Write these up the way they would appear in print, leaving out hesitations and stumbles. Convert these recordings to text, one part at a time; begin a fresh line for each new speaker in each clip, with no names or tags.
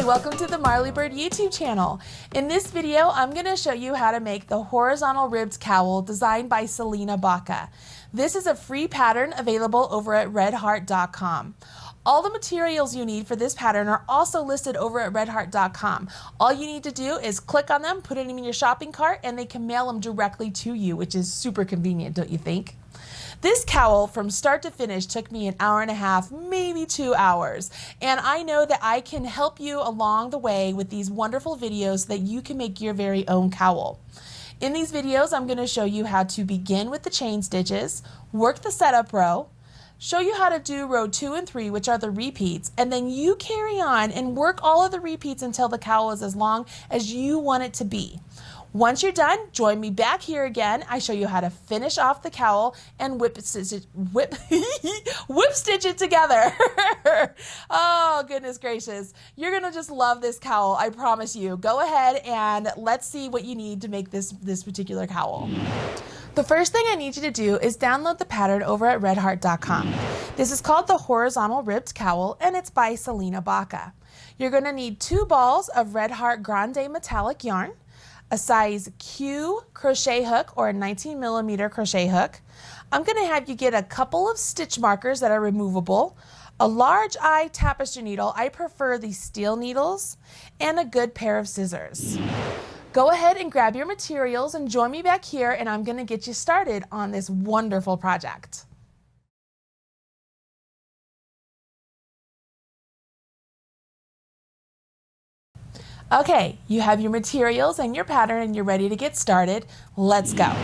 welcome to the Marley Bird YouTube channel. In this video, I'm going to show you how to make the horizontal ribbed cowl designed by Selena Baca. This is a free pattern available over at redheart.com. All the materials you need for this pattern are also listed over at redheart.com. All you need to do is click on them, put them in your shopping cart, and they can mail them directly to you, which is super convenient, don't you think? This cowl from start to finish took me an hour and a half, maybe 2 hours. And I know that I can help you along the way with these wonderful videos so that you can make your very own cowl. In these videos, I'm going to show you how to begin with the chain stitches, work the setup row, show you how to do row 2 and 3, which are the repeats, and then you carry on and work all of the repeats until the cowl is as long as you want it to be. Once you're done, join me back here again. I show you how to finish off the cowl and whip stitch it together. Oh, goodness gracious. You're going to just love this cowl, I promise you. Go ahead and let's see what you need to make this particular cowl. The first thing I need you to do is download the pattern over at redheart.com. This is called the Horizontal Ribbed Cowl, and it's by Selena Baca. You're going to need 2 balls of Red Heart Grande Metallic yarn, a size Q crochet hook or a 19mm crochet hook. I'm going to have you get a couple of stitch markers that are removable, a large eye tapestry needle, I prefer the steel needles, and a good pair of scissors. Go ahead and grab your materials and join me back here, and I'm going to get you started on this wonderful project. Okay, you have your materials and your pattern and you're ready to get started. Let's go.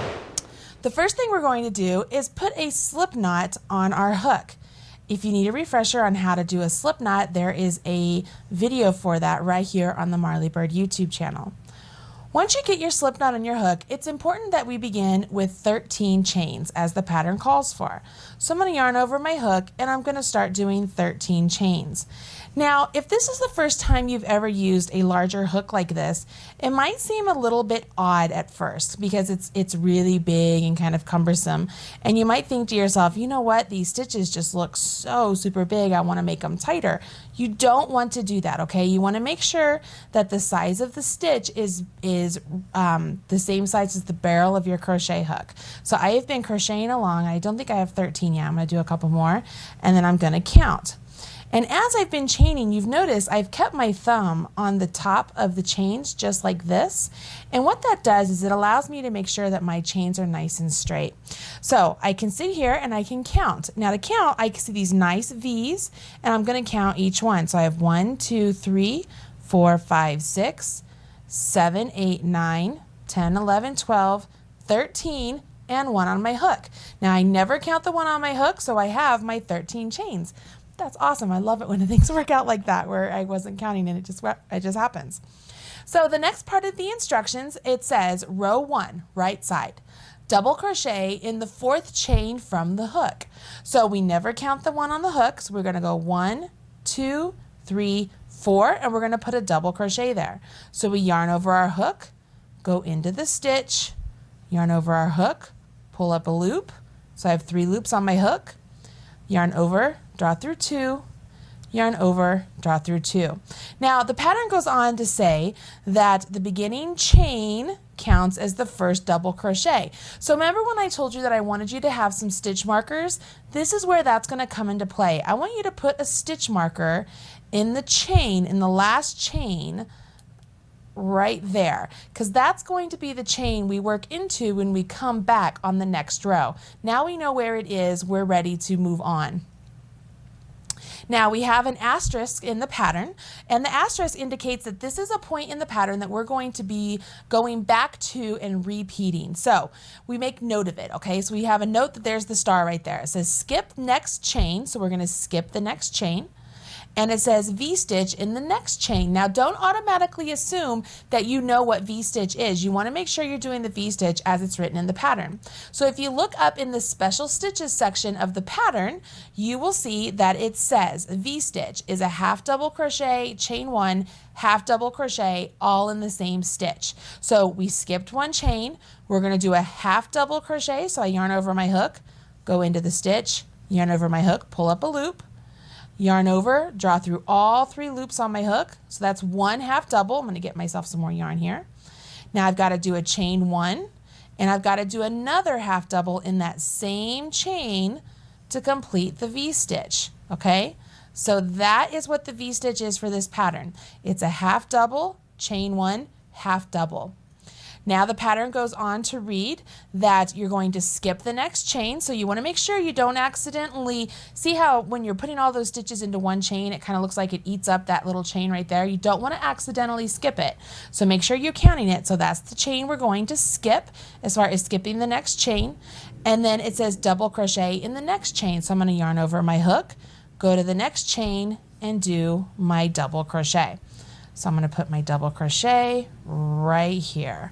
The first thing we're going to do is put a slip knot on our hook. If you need a refresher on how to do a slip knot, there is a video for that right here on the Marley Bird YouTube channel. Once you get your slip knot on your hook, it's important that we begin with 13 chains as the pattern calls for. So I'm going to yarn over my hook and I'm going to start doing 13 chains. Now, if this is the first time you've ever used a larger hook like this, it might seem a little bit odd at first because it's really big and kind of cumbersome. And you might think to yourself, you know what, these stitches just look so super big, I want to make them tighter. You don't want to do that, okay? You want to make sure that the size of the stitch is the same size as the barrel of your crochet hook. So I have been crocheting along. I don't think I have 13 yet. I'm going to do a couple more, and then I'm going to count. And as I've been chaining, you've noticed I've kept my thumb on the top of the chains just like this. And what that does is it allows me to make sure that my chains are nice and straight. So I can sit here and I can count. Now to count, I can see these nice V's, and I'm going to count each one. So I have 1, 2, 3, 4, 5, 6, 7, 8, 9, 10, 11, 12, 13, and 1 on my hook. Now I never count the 1 on my hook, so I have my 13 chains. That's awesome. I love it when things work out like that, where I wasn't counting and it just happens. So the next part of the instructions, it says row 1, right side. Double crochet in the 4th chain from the hook. So we never count the 1 on the hook, so we're going to go 1, 2, 3, 4, and we're going to put a double crochet there. So we yarn over our hook, go into the stitch, yarn over our hook, pull up a loop. So I have 3 loops on my hook, yarn over, draw through 2, yarn over, draw through 2. Now the pattern goes on to say that the beginning chain counts as the first double crochet. So remember when I told you that I wanted you to have some stitch markers? This is where that's going to come into play. I want you to put a stitch marker in the chain, in the last chain, right there, because that's going to be the chain we work into when we come back on the next row. Now we know where it is, we're ready to move on. Now we have an asterisk in the pattern, and the asterisk indicates that this is a point in the pattern that we're going to be going back to and repeating. So we make note of it, okay? So we have a note that there's the star right there. It says skip next chain, so we're going to skip the next chain. And it says V-stitch in the next chain. Now don't automatically assume that you know what V-stitch is. You want to make sure you're doing the V-stitch as it's written in the pattern. So if you look up in the special stitches section of the pattern, you will see that it says V-stitch is a half double crochet, chain 1, half double crochet, all in the same stitch. So we skipped 1 chain. We're going to do a half double crochet. So I yarn over my hook, go into the stitch, yarn over my hook, pull up a loop, yarn over, draw through all 3 loops on my hook. So that's 1 half double. I'm going to get myself some more yarn here. Now I've got to do a chain 1, and I've got to do another half double in that same chain to complete the V-stitch, okay? So that is what the V-stitch is for this pattern. It's a half double, chain 1, half double. Now the pattern goes on to read that you're going to skip the next chain. So you want to make sure you don't accidentally, see how when you're putting all those stitches into one chain, it kind of looks like it eats up that little chain right there. You don't want to accidentally skip it. So make sure you're counting it. So that's the chain we're going to skip as far as skipping the next chain. And then it says double crochet in the next chain. So I'm going to yarn over my hook, go to the next chain, and do my double crochet. So I'm going to put my double crochet right here.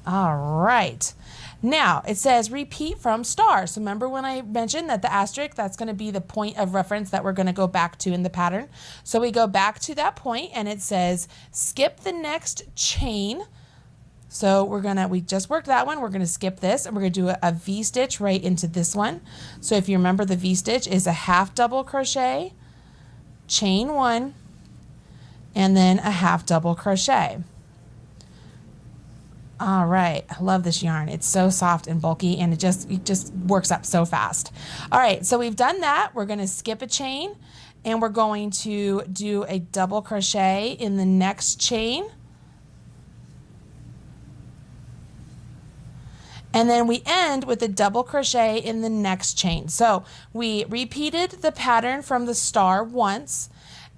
All right. Now it says repeat from star. So remember when I mentioned that the asterisk, that's going to be the point of reference that we're going to go back to in the pattern. So we go back to that point and it says skip the next chain. So we just worked that one. We're going to skip this and we're going to do a V-stitch right into this one. So if you remember, the V-stitch is a half double crochet, chain 1, and then a half double crochet. All right, I love this yarn. It's so soft and bulky and it just works up so fast. All right, so we've done that. We're going to skip a chain and we're going to do a double crochet in the next chain. And then we end with a double crochet in the next chain. So we repeated the pattern from the star once.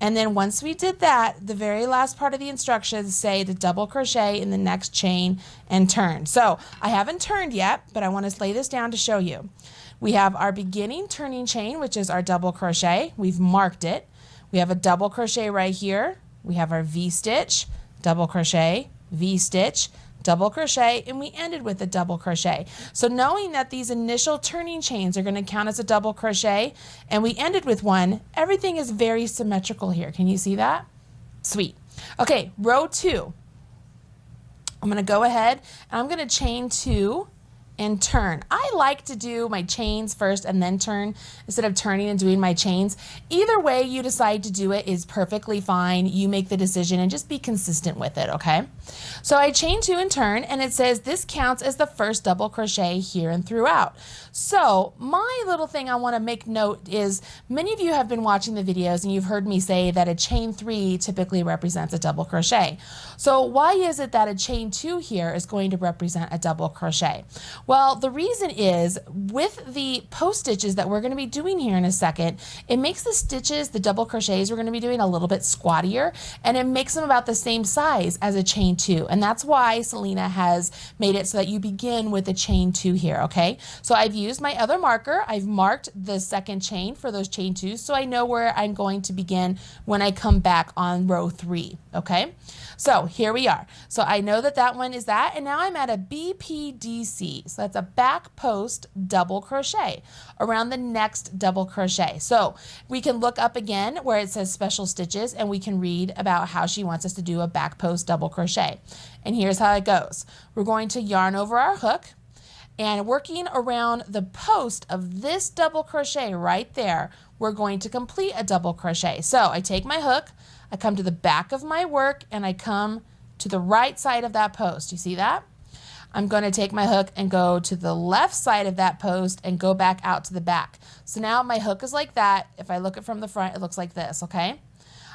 And then once we did that, the very last part of the instructions say to double crochet in the next chain and turn. So I haven't turned yet, but I want to lay this down to show you. We have our beginning turning chain, which is our double crochet. We've marked it. We have a double crochet right here. We have our V-stitch, double crochet, V-stitch, double crochet, and we ended with a double crochet. So knowing that these initial turning chains are going to count as a double crochet and we ended with one, everything is very symmetrical here. Can you see that? Sweet. Okay, row 2. I'm going to go ahead and I'm going to chain 2 and turn. I like to do my chains first and then turn instead of turning and doing my chains. Either way you decide to do it is perfectly fine. You make the decision and just be consistent with it, okay? So I chain 2 and turn, and it says this counts as the first double crochet here and throughout. So my little thing I want to make note is many of you have been watching the videos and you've heard me say that a chain 3 typically represents a double crochet. So why is it that a chain 2 here is going to represent a double crochet? Well, the reason is with the post stitches that we're going to be doing here in a second, it makes the stitches, the double crochets we're going to be doing, a little bit squattier, and it makes them about the same size as a chain 2. And that's why Selena has made it so that you begin with a chain 2 here, okay? So I've used my other marker. I've marked the second chain for those chain 2s so I know where I'm going to begin when I come back on row 3, okay? So here we are. So I know that that one is that, and now I'm at a BPDC. So that's a back post double crochet around the next double crochet. So we can look up again where it says special stitches and we can read about how she wants us to do a back post double crochet. And here's how it goes. We're going to yarn over our hook and working around the post of this double crochet right there, we're going to complete a double crochet. So I take my hook, I come to the back of my work and I come to the right side of that post. You see that? I'm going to take my hook and go to the left side of that post and go back out to the back. So now my hook is like that. If I look at it from the front, it looks like this, okay?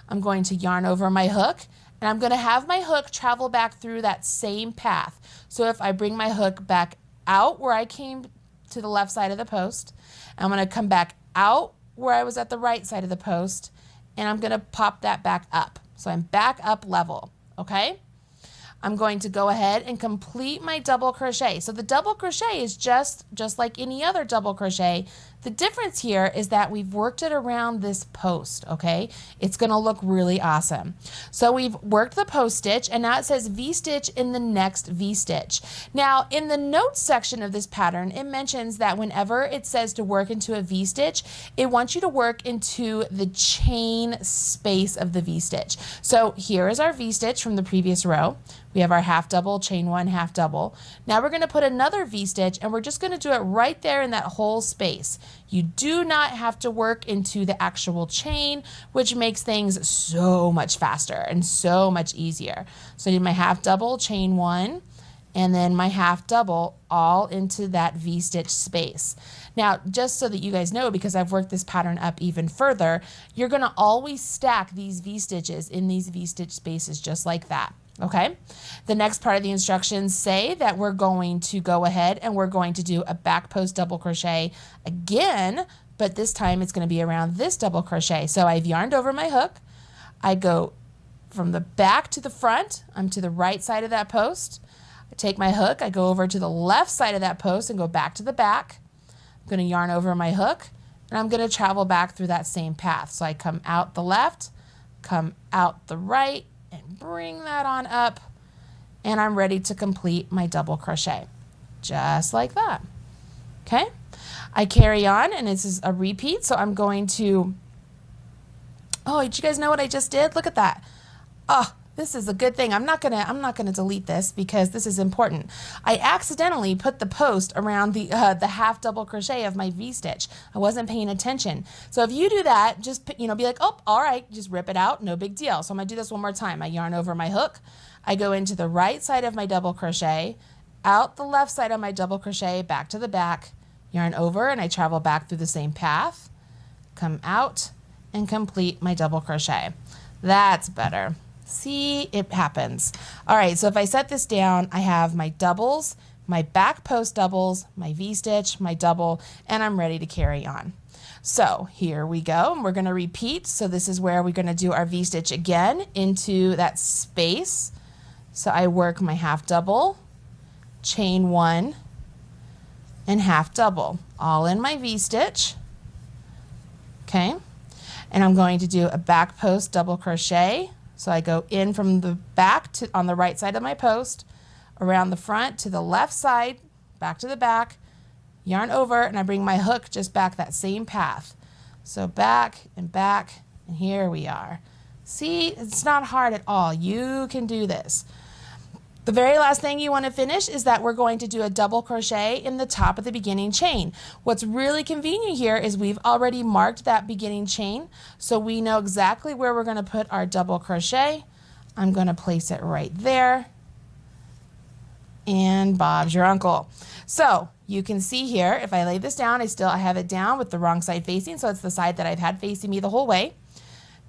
I'm going to yarn over my hook and I'm going to have my hook travel back through that same path. So if I bring my hook back out where I came to the left side of the post, I'm going to come back out where I was at the right side of the post, and I'm going to pop that back up. So I'm back up level, okay? I'm going to go ahead and complete my double crochet. So the double crochet is just like any other double crochet. The difference here is that we've worked it around this post, okay? It's gonna look really awesome. So we've worked the post stitch and now it says V-stitch in the next V-stitch. Now in the notes section of this pattern, it mentions that whenever it says to work into a V-stitch, it wants you to work into the chain space of the V-stitch. So here is our V-stitch from the previous row. We have our half double, chain 1, half double. Now we're gonna put another V-stitch and we're just gonna do it right there in that whole space. You do not have to work into the actual chain, which makes things so much faster and so much easier. So I did my half double, chain 1, and then my half double all into that V-stitch space. Now, just so that you guys know, because I've worked this pattern up even further, you're gonna always stack these V-stitches in these V-stitch spaces just like that, okay? The next part of the instructions say that we're going to go ahead and we're going to do a back post double crochet again, but this time it's gonna be around this double crochet. So I've yarned over my hook, I go from the back to the front, I'm to the right side of that post, I take my hook, I go over to the left side of that post and go back to the back. I'm going to yarn over my hook, and I'm going to travel back through that same path. So I come out the left, come out the right, and bring that on up, and I'm ready to complete my double crochet. Just like that. Okay? I carry on, and this is a repeat, so I'm going to... Oh, did you guys know what I just did? Look at that. Oh, this is a good thing. I'm not gonna delete this because this is important. I accidentally put the post around the half double crochet of my V-stitch. I wasn't paying attention. So if you do that, just be like, oh, all right, just rip it out, no big deal. So I'm gonna do this one more time. I yarn over my hook, I go into the right side of my double crochet, out the left side of my double crochet, back to the back, yarn over, and I travel back through the same path, come out, and complete my double crochet. That's better. See, it happens. All right, so if I set this down, I have my doubles, my back post doubles, my V-stitch, my double, and I'm ready to carry on. So here we go, and we're gonna repeat. So this is where we're gonna do our V-stitch again into that space. So I work my half double, chain 1, and half double, all in my V-stitch, okay? And I'm going to do a back post double crochet. So I go in from the back to on the right side of my post, around the front to the left side, back to the back, yarn over, and I bring my hook just back that same path. So back, and here we are. See, it's not hard at all. You can do this. The very last thing you want to finish is that we're going to do a double crochet in the top of the beginning chain. What's really convenient here is we've already marked that beginning chain, so we know exactly where we're going to put our double crochet. I'm going to place it right there, and Bob's your uncle. So you can see here, if I lay this down, I have it down with the wrong side facing, so it's the side that I've had facing me the whole way.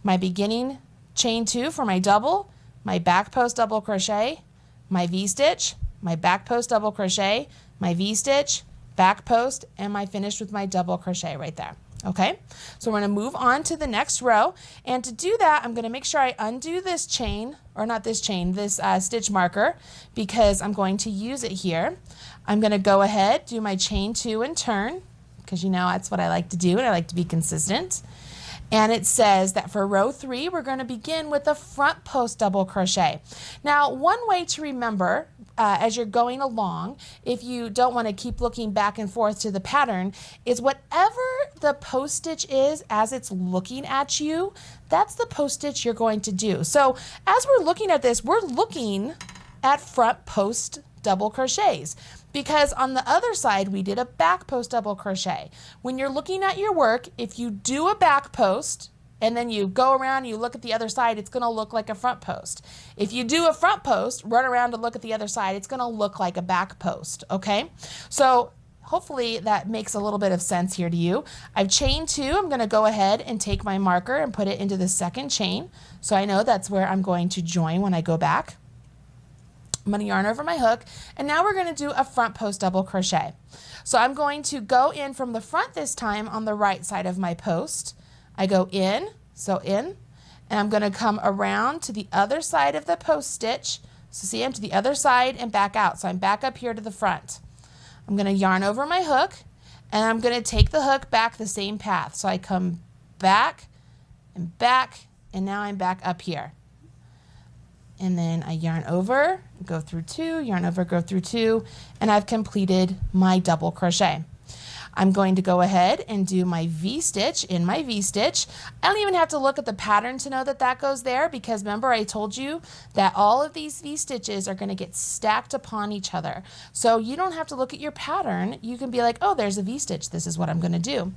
My beginning chain 2 for my double, my back post double crochet, my V-stitch, my back post double crochet, my V-stitch, back post, and my finish with my double crochet right there. Okay, so we're going to move on to the next row, and to do that I'm going to make sure I undo this chain, or not this chain, this stitch marker, because I'm going to use it here. I'm going to go ahead, do my chain 2 and turn, because you know that's what I like to do, and I like to be consistent. And it says that for row 3, we're going to begin with a front post double crochet. Now, one way to remember as you're going along, if you don't want to keep looking back and forth to the pattern, is whatever the post stitch is as it's looking at you, that's the post stitch you're going to do. So as we're looking at this, we're looking at front post double crochets, because on the other side we did a back post double crochet. When you're looking at your work, if you do a back post and then you go around and you look at the other side, it's going to look like a front post. If you do a front post, run around and look at the other side, it's going to look like a back post, okay? So hopefully that makes a little bit of sense here to you. I've chained 2. I'm going to go ahead and take my marker and put it into the second chain, so I know that's where I'm going to join when I go back. I'm going to yarn over my hook, and now we're going to do a front post double crochet. So I'm going to go in from the front this time on the right side of my post. I go in, and I'm going to come around to the other side of the post stitch. So see, I'm to the other side and back out. So I'm back up here to the front. I'm going to yarn over my hook, and I'm going to take the hook back the same path. So I come back, and now I'm back up here. And then I yarn over, go through 2, yarn over, go through 2, and I've completed my double crochet. I'm going to go ahead and do my V-stitch in my V-stitch. I don't even have to look at the pattern to know that that goes there, because remember I told you that all of these V-stitches are going to get stacked upon each other. So you don't have to look at your pattern. You can be like, oh, there's a V-stitch. This is what I'm going to do.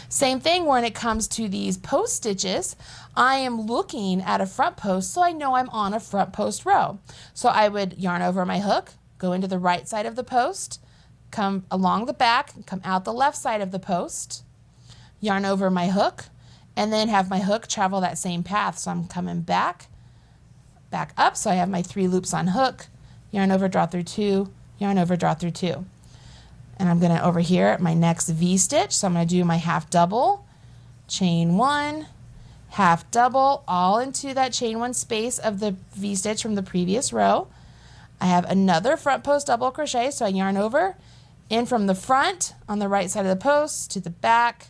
Same thing when it comes to these post stitches. I am looking at a front post, so I know I'm on a front post row. So I would yarn over my hook, go into the right side of the post, come along the back, come out the left side of the post, yarn over my hook, and then have my hook travel that same path. So I'm coming back up, so I have my 3 loops on hook, yarn over, draw through 2, yarn over, draw through 2. And I'm gonna over here at my next V-stitch, so I'm gonna do my half double, chain 1, half double, all into that chain 1 space of the V-stitch from the previous row. I have another front post double crochet, so I yarn over, in from the front on the right side of the post to the back,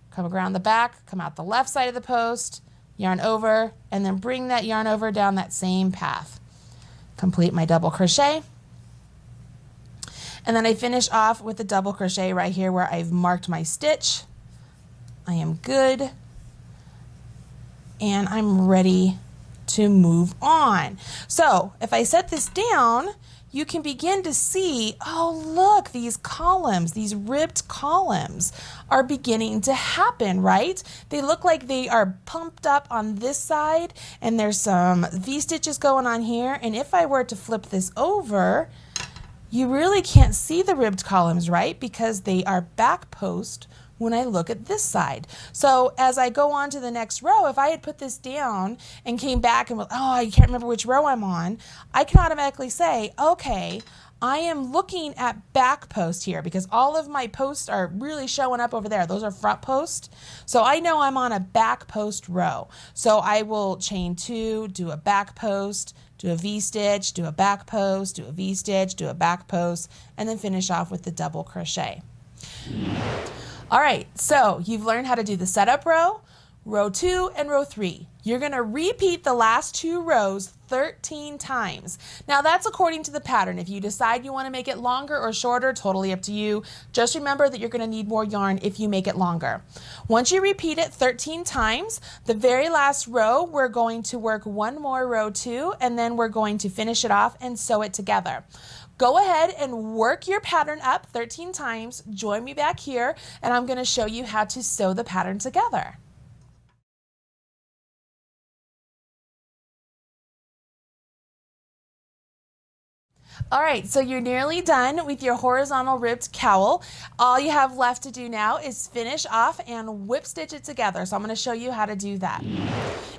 come around the back, come out the left side of the post, yarn over, and then bring that yarn over down that same path. Complete my double crochet. And then I finish off with the double crochet right here where I've marked my stitch. I am good. And I'm ready to move on. So if I set this down, you can begin to see, oh look, these columns, these ribbed columns are beginning to happen, right? They look like they are pumped up on this side, and there's some V-stitches going on here. And if I were to flip this over, you really can't see the ribbed columns, right? Because they are back post when I look at this side. So as I go on to the next row, if I had put this down and came back and went, oh, I can't remember which row I'm on, I can automatically say, okay, I am looking at back post here because all of my posts are really showing up over there. Those are front post. So I know I'm on a back post row. So I will chain 2, do a back post, do a V-stitch, do a back post, do a V-stitch, do a back post, and then finish off with the double crochet. All right, so you've learned how to do the setup row, row 2, and row 3. You're going to repeat the last 2 rows 13 times. Now that's according to the pattern. If you decide you want to make it longer or shorter, totally up to you. Just remember that you're going to need more yarn if you make it longer. Once you repeat it 13 times, the very last row, we're going to work 1 more row 2, and then we're going to finish it off and sew it together. Go ahead and work your pattern up 13 times. Join me back here, and I'm going to show you how to sew the pattern together. All right, so you're nearly done with your horizontal ribbed cowl. All you have left to do now is finish off and whip stitch it together. So I'm going to show you how to do that.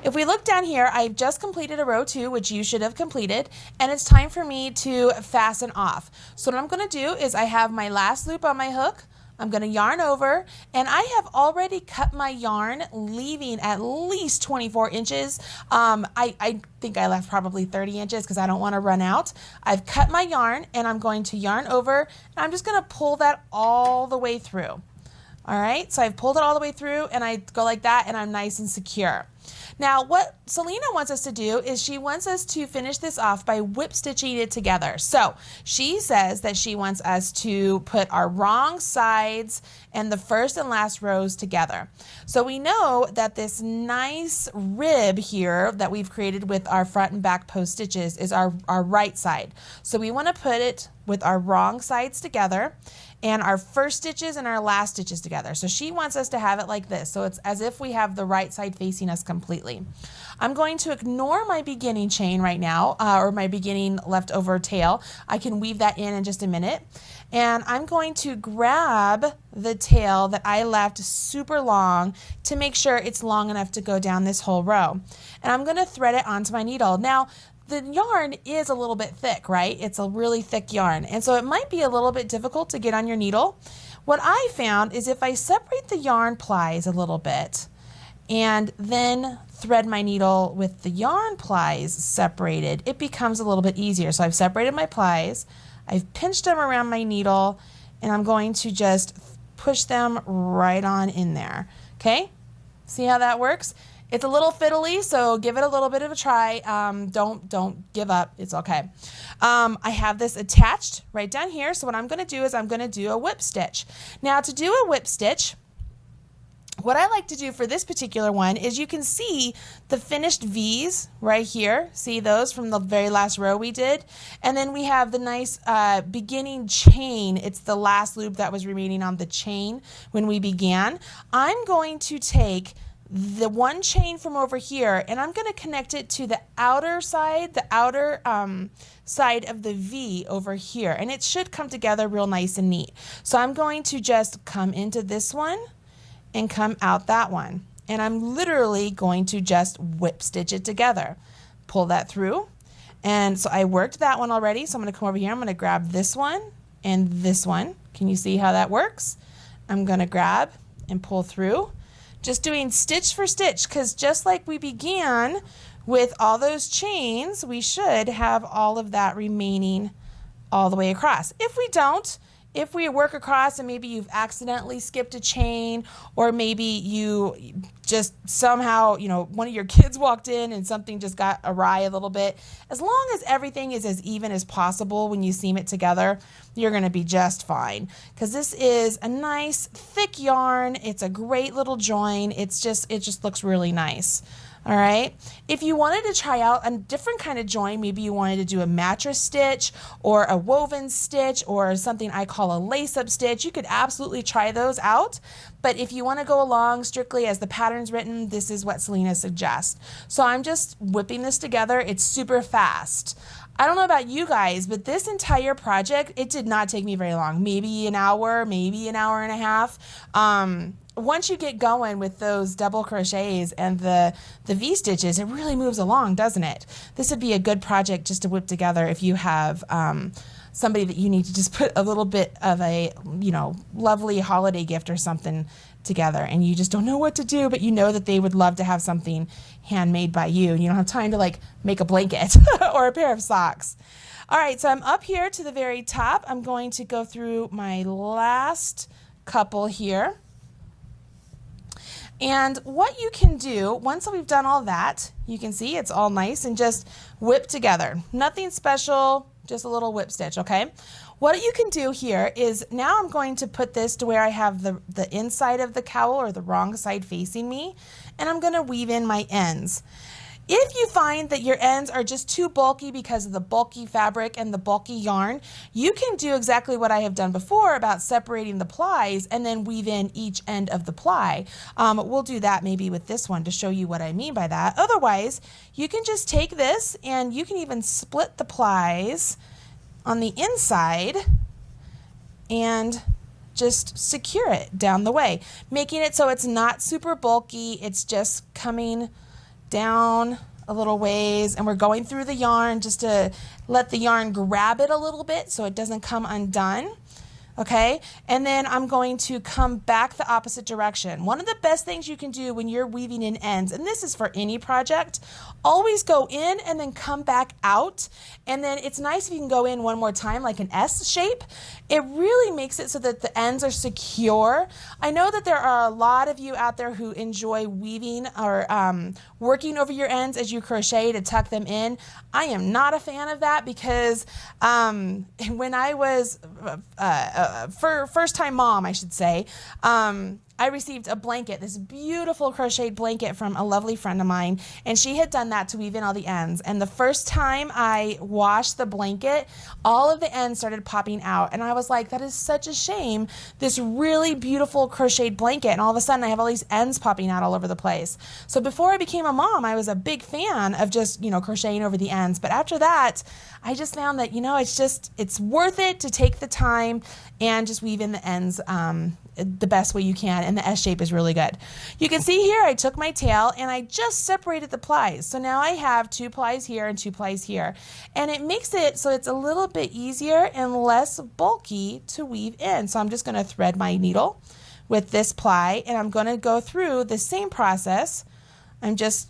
If we look down here, I've just completed a row 2, which you should have completed, and it's time for me to fasten off. So what I'm going to do is I have my last loop on my hook. I'm going to yarn over, and I have already cut my yarn, leaving at least 24 inches. I think I left probably 30 inches because I don't want to run out. I've cut my yarn, and I'm going to yarn over, and I'm just going to pull that all the way through. All right, so I've pulled it all the way through, and I go like that, and I'm nice and secure. Now, what Selena wants us to do is she wants us to finish this off by whip stitching it together. So she says that she wants us to put our wrong sides and the first and last rows together. So we know that this nice rib here that we've created with our front and back post stitches is our right side. So we want to put it with our wrong sides together and our first stitches and our last stitches together. So she wants us to have it like this. So it's as if we have the right side facing us completely. I'm going to ignore my beginning chain right now, or my beginning leftover tail. I can weave that in just a minute. And I'm going to grab the tail that I left super long to make sure it's long enough to go down this whole row. And I'm going to thread it onto my needle. Now, the yarn is a little bit thick, right? It's a really thick yarn. And so it might be a little bit difficult to get on your needle. What I found is if I separate the yarn plies a little bit and then thread my needle with the yarn plies separated, it becomes a little bit easier. So I've separated my plies, I've pinched them around my needle, and I'm going to just push them right on in there. Okay? See how that works? It's a little fiddly, so give it a little bit of a try. Don't give up. It's okay. I have this attached right down here. So what I'm going to do is I'm going to do a whip stitch. Now to do a whip stitch, what I like to do for this particular one is you can see the finished V's right here. See those from the very last row we did? And then we have the nice beginning chain. It's the last loop that was remaining on the chain when we began. I'm going to take the one chain from over here and I'm going to connect it to the outer side, side of the V over here. And it should come together real nice and neat. So I'm going to just come into this one and come out that one. And I'm literally going to just whip stitch it together. Pull that through. And so I worked that one already. So I'm going to come over here. I'm going to grab this one and this one. Can you see how that works? I'm going to grab and pull through. Just doing stitch for stitch, because just like we began with all those chains, we should have all of that remaining all the way across. If we don't, if we work across and maybe you've accidentally skipped a chain, or maybe you just somehow, one of your kids walked in and something just got awry a little bit, as long as everything is as even as possible when you seam it together, you're going to be just fine. Because this is a nice thick yarn. It's a great little join. It just looks really nice. All right. If you wanted to try out a different kind of join, maybe you wanted to do a mattress stitch or a woven stitch or something I call a lace-up stitch, you could absolutely try those out. But if you want to go along strictly as the pattern's written, this is what Selena suggests. So I'm just whipping this together. It's super fast. I don't know about you guys, but this entire project, it did not take me very long. Maybe an hour, maybe an hour and a half. Once you get going with those double crochets and the V-stitches, it really moves along, doesn't it? This would be a good project just to whip together if you have somebody that you need to just put a little bit of a, lovely holiday gift or something together and you just don't know what to do, but you know that they would love to have something handmade by you and you don't have time to make a blanket or a pair of socks. All right, so I'm up here to the very top. I'm going to go through my last couple here. And what you can do, once we've done all that, you can see it's all nice and just whip together. Nothing special, just a little whip stitch, okay? What you can do here is now I'm going to put this to where I have the inside of the cowl or the wrong side facing me, and I'm going to weave in my ends. If you find that your ends are just too bulky because of the bulky fabric and the bulky yarn, you can do exactly what I have done before about separating the plies and then weave in each end of the ply. We'll do that maybe with this one to show you what I mean by that. Otherwise, you can just take this and you can even split the plies on the inside and just secure it down the way, making it so it's not super bulky. It's just coming down a little ways, and we're going through the yarn just to let the yarn grab it a little bit so it doesn't come undone. Okay, and then I'm going to come back the opposite direction. One of the best things you can do when you're weaving in ends, and this is for any project, always go in and then come back out. And then it's nice if you can go in one more time like an S shape. It really makes it so that the ends are secure. I know that there are a lot of you out there who enjoy weaving or working over your ends as you crochet to tuck them in. I am not a fan of that because when I was first time mom, I should say, I received a blanket, this beautiful crocheted blanket from a lovely friend of mine, and she had done that to weave in all the ends. And the first time I washed the blanket, all of the ends started popping out, and I was like, that is such a shame, this really beautiful crocheted blanket, and all of a sudden I have all these ends popping out all over the place. So before I became a mom, I was a big fan of just, crocheting over the ends, but after that, I just found that, it's worth it to take the time and just weave in the ends the best way you can, and the S shape is really good. You can see here I took my tail and I just separated the plies. So now I have 2 plies here and 2 plies here, and it makes it so it's a little bit easier and less bulky to weave in. So I'm just going to thread my needle with this ply, and I'm going to go through the same process. I'm just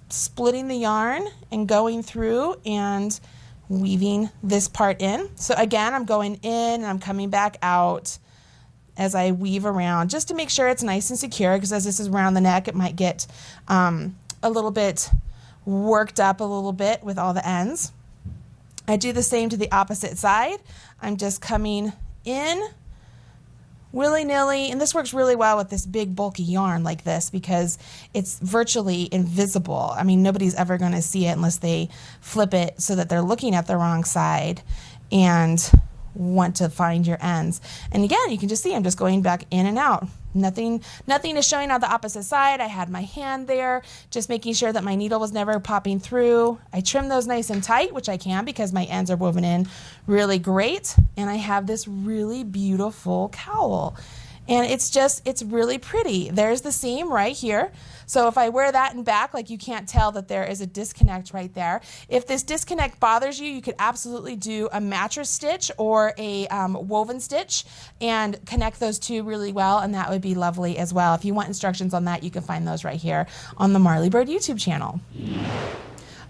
splitting the yarn and going through and weaving this part in. So again, I'm going in and I'm coming back out. as I weave around, just to make sure it's nice and secure, because as this is around the neck, it might get a little bit worked up a little bit with all the ends. I do the same to the opposite side. I'm just coming in willy-nilly, and this works really well with this big bulky yarn like this because it's virtually invisible. I mean, nobody's ever going to see it unless they flip it so that they're looking at the wrong side and want to find your ends. And again, you can just see I'm just going back in and out. Nothing is showing on the opposite side. I had my hand there, just making sure that my needle was never popping through. I trim those nice and tight, which I can because my ends are woven in really great. And I have this really beautiful cowl. And it's really pretty. There's the seam right here. So if I wear that in back, like, you can't tell that there is a disconnect right there. If this disconnect bothers you, you could absolutely do a mattress stitch or a woven stitch and connect those two really well, and that would be lovely as well. If you want instructions on that, you can find those right here on the Marley Bird YouTube channel.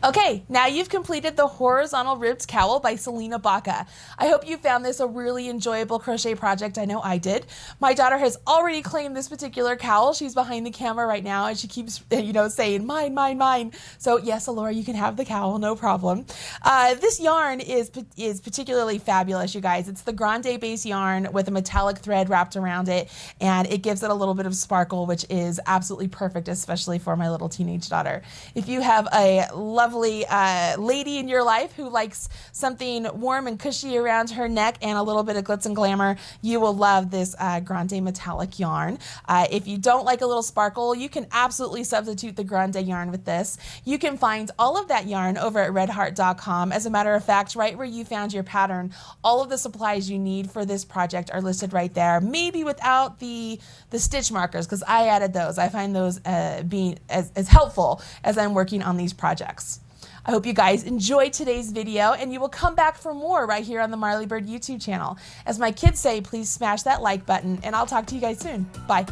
Okay, now you've completed the Horizontal Ribbed Cowl by Selena Baca. I hope you found this a really enjoyable crochet project. I know I did. My daughter has already claimed this particular cowl. She's behind the camera right now, and she keeps, saying, mine, mine, mine. So yes, Alora, you can have the cowl, no problem. This yarn is particularly fabulous, you guys. It's the Grande base yarn with a metallic thread wrapped around it, and it gives it a little bit of sparkle, which is absolutely perfect, especially for my little teenage daughter. If you have a lovely lady in your life who likes something warm and cushy around her neck and a little bit of glitz and glamour, you will love this Grande Metallic yarn. If you don't like a little sparkle, you can absolutely substitute the Grande yarn with this. You can find all of that yarn over at redheart.com. As a matter of fact, right where you found your pattern, all of the supplies you need for this project are listed right there, maybe without the stitch markers, because I added those. I find those being as helpful as I'm working on these projects. I hope you guys enjoyed today's video, and you will come back for more right here on the Marley Bird YouTube channel. As my kids say, please smash that like button, and I'll talk to you guys soon. Bye.